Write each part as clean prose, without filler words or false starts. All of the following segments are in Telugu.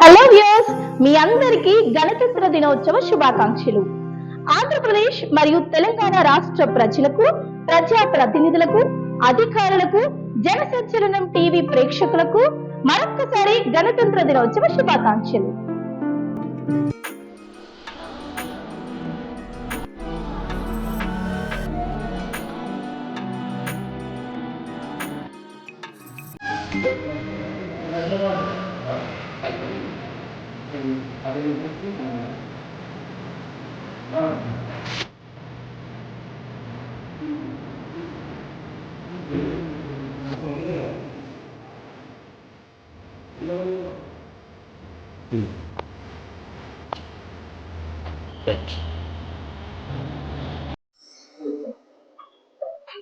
హలో వ్యూయర్స్, మీ అందరికీ గణతంత్ర దినోత్సవ శుభాకాంక్షలు. ఆంధ్రప్రదేశ్ మరియు తెలంగాణ రాష్ట్ర ప్రజలకు, ప్రజా ప్రతినిధులకు, అధికారులకు, జన సంచలనం టీవీ ప్రేక్షకులకు మరొక్కసారి గణతంత్ర దినోత్సవ శుభాకాంక్షలు.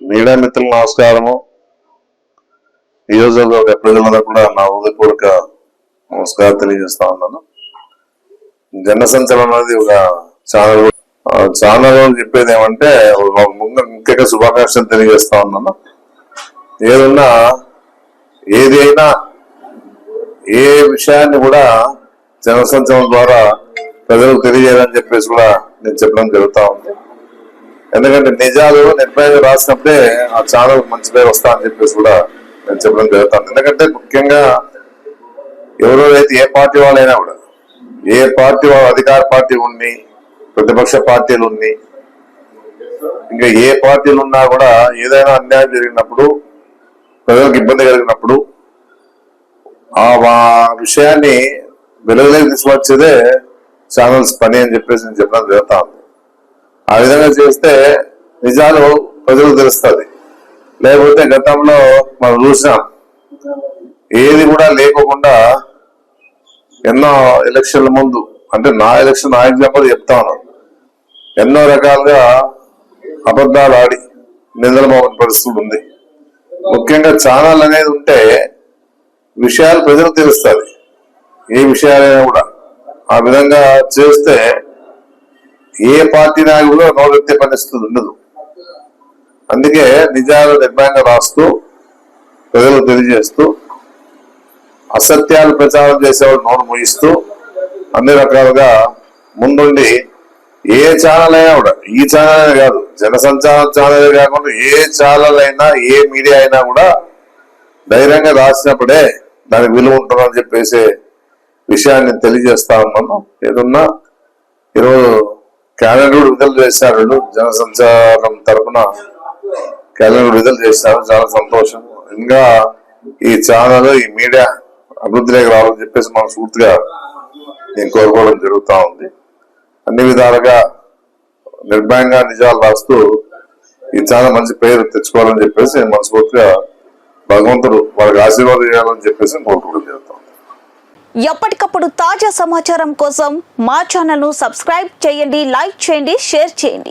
మీడియా మిత్రులు నమస్కారము. నియోజకవర్గ ప్రజలందరూ కూడా నా హృదయపూర్వక నమస్కారం తెలియజేస్తా ఉన్నాను. జన సంచలనం అనేది ఒక ఛానల్ చెప్పేది ఏమంటే ముఖ్యంగా శుభాకాంక్షలు తెలియజేస్తా ఉన్నాను. ఏదైనా ఏ విషయాన్ని కూడా జన సంచలనం ద్వారా ప్రజలకు తెలియజేయాలని చెప్పేసి కూడా నేను చెప్పడం జరుగుతూ ఉంది. ఎందుకంటే నిజాలు నిర్భయంగా రాసినప్పుడే ఆ ఛానల్ మంచి పేరు వస్తా అని చెప్పేసి కూడా నేను చెప్పడం జరుగుతాను. ఎందుకంటే ముఖ్యంగా ఎవరైతే ఏ పార్టీ వాళ్ళైనా కూడా, ఏ పార్టీ వాళ్ళు, అధికార పార్టీ ఉన్ని, ప్రతిపక్ష పార్టీలు ఉన్ని, ఇంకా ఏ పార్టీలు ఉన్నా కూడా ఏదైనా అన్యాయం జరిగినప్పుడు, ప్రజలకు ఇబ్బంది కలిగినప్పుడు ఆ విషయాన్ని వెలుగులోకి తీసుకొచ్చేదే ఛానల్స్ పని అని చెప్పేసి నేను చెప్పడం జరుగుతా ఉంది. ఆ విధంగా చేస్తే నిజాలు ప్రజలకు తెలుస్తుంది. లేకపోతే గతంలో మనం చూసినాం, ఏది కూడా లేకోకుండా ఎన్నో ఎలక్షన్ల ముందు, అంటే నా ఎగ్జాంపుల్ చెప్తా ఉన్నాను, ఎన్నో రకాలుగా అబద్ధాలు ఆడి నిందల మోపని పరిస్థితి ఉంది. ముఖ్యంగా ఛానల్ అనేది ఉంటే విషయాలు ప్రజలకు తెలుస్తుంది, ఏ విషయాలైనా కూడా. ఆ విధంగా చేస్తే ఏ పార్టీ నాయకులు నోరెత్తే పరిస్థితి ఉండదు. అందుకే నిజాలు నిర్భయంగా రాస్తూ, ప్రజలు తెలియజేస్తూ, అసత్యాలు ప్రచారం చేసేవాళ్ళు నోరు మూయిస్తూ, అన్ని రకాలుగా ముందుండి ఏ ఛానల్ అయినా కూడా, ఈ ఛానల్ అయినా కాదు, జనసంచార ఛానల్ కాకుండా ఏ ఛానల్ అయినా, ఏ మీడియా అయినా కూడా ధైర్యంగా రాసినప్పుడే దానికి విలువ ఉంటుందని చెప్పేసి విషయాన్ని తెలియజేస్తా ఉన్నాను. ఏదన్నా ఈరోజు క్యాలెండర్ విడుదల చేశారు, జనసంచారం తరఫున క్యాలెండర్ విడుదల చేశారు, చాలా సంతోషం. ఇంకా ఈ ఛానల్, ఈ మీడియా అభివృద్ధిలోకి రావాలని చెప్పేసి మనస్ఫూర్తిగా నేను కోరుకోవడం జరుగుతూ ఉంది. అన్ని విధాలుగా నిర్భయంగా నిజాలు రాస్తూ ఈ ఛానల్ మంచి పేరు తెచ్చుకోవాలని చెప్పేసి నేను మనస్ఫూర్తిగా భగవంతుడు వాళ్ళకి ఆశీర్వాదం చేయాలని చెప్పేసి కోరుకోవడం జరుగుతాం. ఎప్పటికప్పుడు తాజా సమాచారం కోసం మా ఛానల్ ను సబ్స్క్రైబ్ చేయండి, లైక్ చేయండి, షేర్ చేయండి.